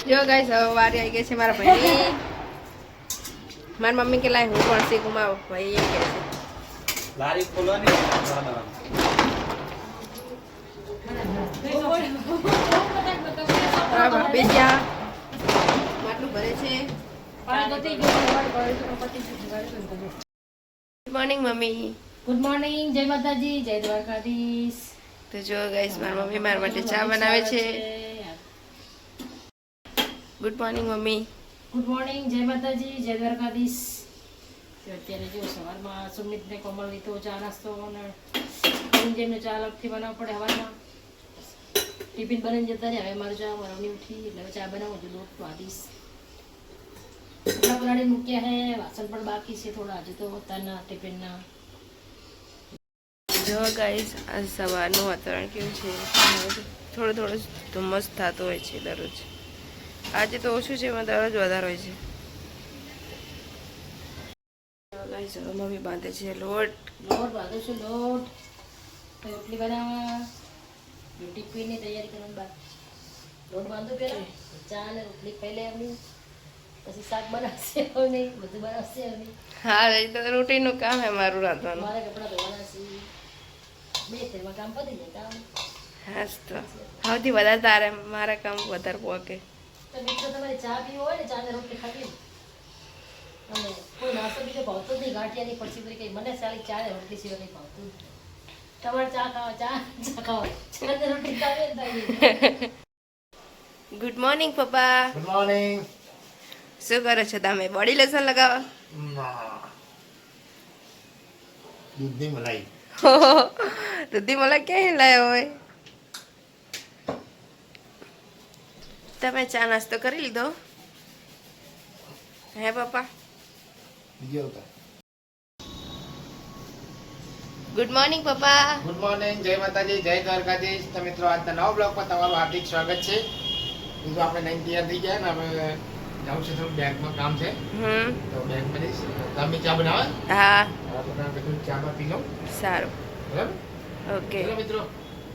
જો ગાઈસ હવે વારી આવી ગઈ છે મારા ભાઈની. મારી મમ્મી કે લાય હું પણ શીખું મારો ભાઈ એમ કહે છે. લારી ખોલવાની ભાભી જ્યાં માટલું ભરે છે. Good morning mummy. Good morning, જય માતાજી, જય દ્વારકાધીશ. તો જો ગાઈસ મારી મમ્મી મારા માટે ચા બનાવે છે. Good morning mummy. Good morning, જય માતાજી, જય દ્વારકાધીશ. અત્યારે જો સવારમાં સુમિતને કોમલ લીધો ચા નાસ્તો અને જેમને ચા અલગથી બનાવવું પડે હવારમાં. ટિફિન બનાવીને જતા રહ્યા. હવે મારું ચા વરવણી ઉઠી એટલે હવે ચા બનાવું છું. લોટ વાદીશ કપડા પલાળી મૂક્યા હે. વાસણ પણ બાકી છે થોડા હજુ તો પોતાના ટિફિનના. જો ગાઈસ આ સવારનું વાતાવરણ કેવું છે. થોડો થોડો ધુમ્મસ થતો હોય છે દરરોજ. આજે તો ઓછું છે, એમાં દરરોજ વધારે હોય છે. ગાઈસ હવે મમ્મી બાંધે છે લોટ. લોટ બાંધું છું. લોટ રોટલી બનાવવા ટિફિનની તૈયારી કરવાની બાદ લોટ બાંધું પહેલાં ચા અને રોટલી પહેલે એમની પછી શાક બનાવશે નહીં બધું બનાવશે નહીં. હા એ તો રૂટીનનું કામ હે મારું રાંધવાનું. મારે કપડાં ધોવાના છે. બે તેમાં કામ પતી જાય કામ. હા તો સૌથી વધારે તારે મારા કામ વધારે પોકે. તો મિત્રો તમારે ચા પીવો હોય ને ચા ને રોટલી ખાવી અને કોઈ નાસ્તો બીજો ભાવતો જ નહીં. ગાંઠિયાની પછી પૂરી કઈ મને સારી ચા ને રોટલી સિવાય કંઈ ભાવતું જ નહીં. તમારે ચા ખાવા ચા ખાવા ચા ને રોટલી ખાવી ને ગુડ મોર્નિંગ પપ્પા. Good morning. શું કરો છો તમે? બોડી લોશન લગાવો? દૂધની મલાઈ. દૂધી મને ક્યાંય લાવ્યો હોય? તમે ચા નાસ્તો કરી લીધો હે પપ્પા? બીજો આવતા. ગુડ મોર્નિંગ પપ્પા. ગુડ મોર્નિંગ, જય માતાજી, જય દ્વારકાધીશ. તો મિત્રો આજના નવા બ્લોગમાં તમારું હાર્દિક સ્વાગત છે. બીજું આપણે નહીં તૈયાર થઈ ગયા ને હવે જાઉં છે થોડું બેંકમાં કામ છે તો બેંકમાં જઈશ. તમે ચા બનાવે? હા ચા માં પી લો. સારું બરાબર. ઓકે ચલો મિત્રો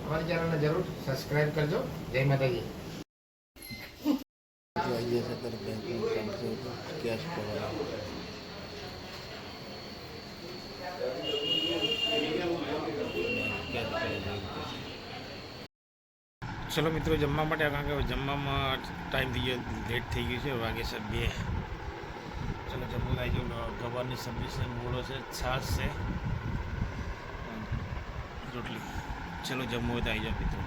અમારી ચેનલને જરૂર સબસ્ક્રાઇબ કરજો. જય માતાજી. ચલો મિત્રો જમવા માટે કારણ કે જમવામાં ટાઈમ થઈ ગયો, લેટ થઈ ગયું છે. વાગે છે 2. ચલો જમવું આવી ગયું. ગવારની સબ્જી છે, મૂળો છે, છાશ છે, રોટલી. ચલો જમવું હોય તો આવી જાઓ મિત્રો.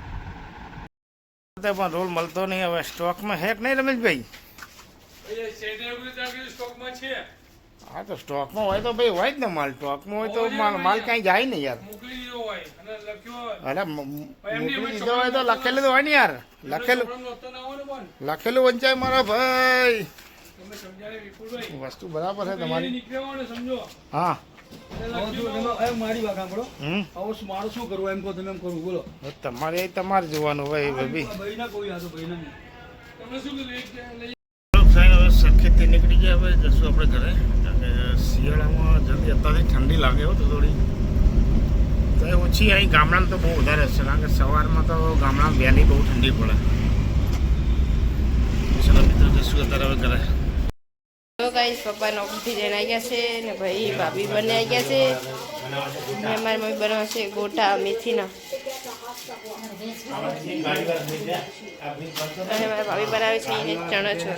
પણ રોલ મળતો નહીં. હવે સ્ટોકમાં હે કે નહીં રમેશભાઈ? હા તો સ્ટોકમાં હોય તો ભાઈ હોય જ ને માલ. સ્ટોકમાં હોય તો માલ ક્યાંય જાય ને યાર. અરે મોકલી દીધો હોય તો લખેલું તો હોય ને યાર. લખેલું વંચાય મારા ભાઈ. વસ્તુ બરાબર છે તમારી. હા તમારે જોવાનું ભાઈ. હવે સરખેજથી નીકળી ગયા. હવે જશું આપણે ઘરે. કારણ કે શિયાળામાં જલ્દી અત્યારથી ઠંડી લાગે હો તો થોડી. તો એ ઓછી અહીં ગામડામાં તો બહુ વધારે હશે કારણ કે સવારમાં તો ગામડામાં વહેલી બહુ ઠંડી પડે. ચલો મિત્રો જશું અત્યારે હવે ઘરે. તો ગાઈસ પપ્પા નોકરીથી જઈને આવી ગયા છે ને ભાઈ ભાભી બંને આવી ગયા છે. ને મારી મમ્મી બનાવે છે ગોટા મેથીના અને મારા ભાભી બનાવે છે એને ચણો છો.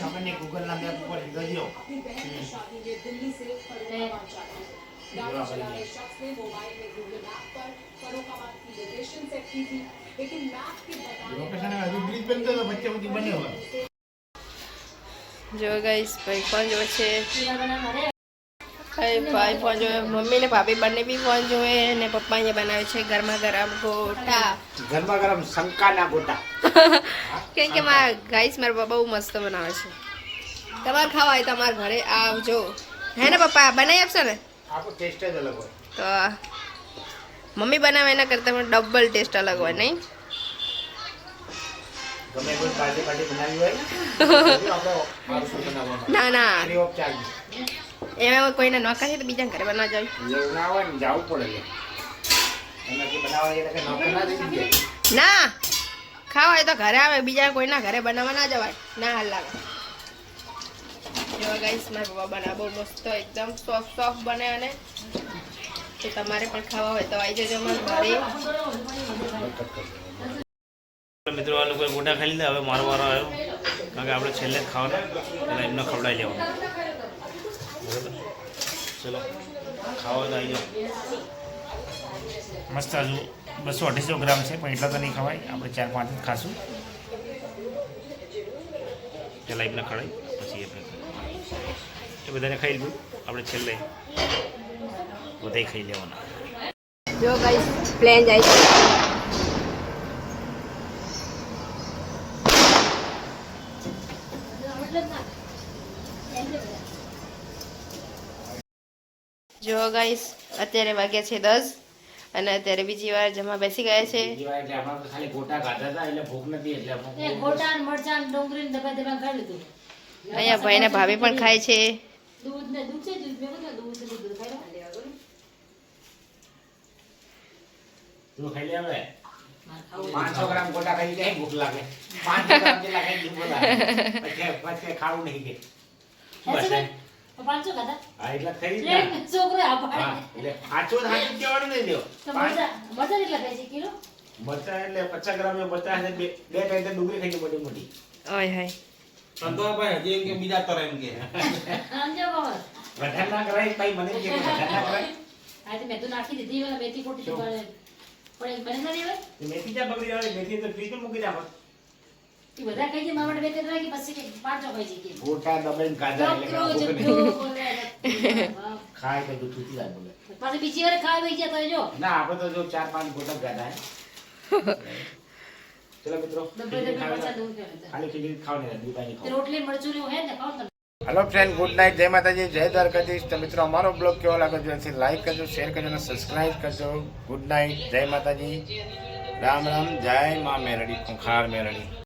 જો ગાઈસ ભાઈ ફોન જોવે છે. ભાઈ ફોન જોવે, મમ્મી ને ભાભી બંને બી ફોન જોવે ને પપ્પા અહીંયા બનાવે છે ગરમા ગરમ ગોટા. ગરમા ગરમ શંકાના ગોટા. કેમ કે મારા ગાઈસ મારા બહુ મસ્ત બનાવે છે. તમારે ખાવા હોય તમારા ઘરે આવજો હે ને પપ્પા? બનાવી આપશો ને? આપણો ટેસ્ટ જ અલગ હોય. તો મમ્મી બનાવે એના કરતાં પણ ડબલ ટેસ્ટ અલગ હોય નહીં? ગમે કોઈ પાર્ટી બનાવી હોય ના ના એમાં કોઈને નોકર છે તો બીજા ઘરે બનાવ જાય એવું ના હોય ને જવું પડે. એનાથી બનાવવાની એટલે નોકર ના દઈ દે. ના ખાવા હોય તો ઘરે આવે, બીજા કોઈના ઘરે બનાવવા ના જવાય, ના હાલ લાગે. જો ગાઈસ મારા પપ્પા બનાવે બહુ મસ્ત એકદમ સોફ્ટ બને, અને તો તમારે પણ ખાવા હોય તો આવી જજો મારા ઘરે. મિત્રો આ લોકોએ ગોટા ખાઈ લીધા, હવે મારો વારો આવ્યો, કારણ કે આપણે છેલ્લે જ ખાવાના, એટલે એમને ખવડાવી લેવાનું. બરાબર, ચલો ખાવા તો આવી જાઓ. મસ્ત હજુ 200-250 ગ્રામ છે, પણ એટલા તો નહીં ખવાય, આપણે 4-5 જ ખાશું. પહેલાં એમને ખવડાવી, પછી આપણે એ બધાને ખાઈ લીધું, આપણે છેલ્લે બધાય ખાઈ લેવાના. જો ગાઈસ પ્લેન જાય છે. જો ગાઈસ અત્યારે વાગ્યા છે 10 અને અત્યારે બીજી વાર જમવા બેસી ગયા છે. ખાલી ગોટા ખાધા હતા એટલે ભૂખ નથી, એટલે ગોટા ને મરચાં ને ડુંગળી ને દબાઈ દબાઈ ખાઈ લીધું. અહીંયા ભાઈ ને ભાભી પણ ખાય છે. દૂધ ને દૂધ છે, દૂધ ભેગું છે, દૂધ ને દૂધ ખાઈ લો. તું ખાઈ લે હવે. મારે ખાવું. 500 ગ્રામ ગોટા ખાઈ જાય ભૂખ લાગે. 500 ગ્રામ જેટલા ખાઈ ભૂખ લાગે. પછી ખાવું નહીં કે બસ તો 500 ખાધા. હા એટલે ખાઈ લે, છોકરો આ પાડે. હા એટલે સાચું કહેવાનું નહીં લ્યો. તો મરચાં કેટલા ખાય છે કિલો? મરચાં એટલે 50 ગ્રામ 50 ને બે ટાઈમ ડુંગળી ખાઈ મોટી મોટી. ઓય હાય સમજો બાબા. વધારે ના કરાય ભાઈ, મને કે વધારે ના કરાય. આ તો મેં તો નાખી દીધી ઓલા મેથી કોટી તો પણ એક બને ના દેવાય. મેથી ચા બગડી આવે, મેથી તો ફ્રીજમાં મૂકી દે. એ બધા ખાઈ જાય, મારા માટે બે ત્રણ રાખી પછી કે 500 ખાઈ જાય કે. ગોટા દબાઈને કાઢા એટલે ડોક્ટરો કાઢો જબરો નહીં. બોલે. ખાય તો તું છૂટી જાય બોલે. પાછી બીજી વાર ખાવા બેસી ગયા તો જો ના આપણે તો જો 4-5 ગોટા ગાધા હે. ચલો મિત્રો, ડબ્બે ડબ્બે મરચાં દૂધ ખાઈ લીધા. ખાલી ખીચડી ખાવ ને દૂધ આની તે ખાવ. રોટલી મરચું ને એવું હે ને ખાવ તમે. હેલો ફ્રેન્ડ, ગુડ નાઇટ, જય માતાજી, જય દ્વારકાધીશ. તો મિત્રો અમારો બ્લોગ કેવો લાગે છે લાઈક કરજો, શેર કરજો અને સબસ્ક્રાઇબ કરજો. ગુડ નાઇટ, જય માતાજી, રામ રામ, જય મા મેરડી, ખુંખાર મેરડી.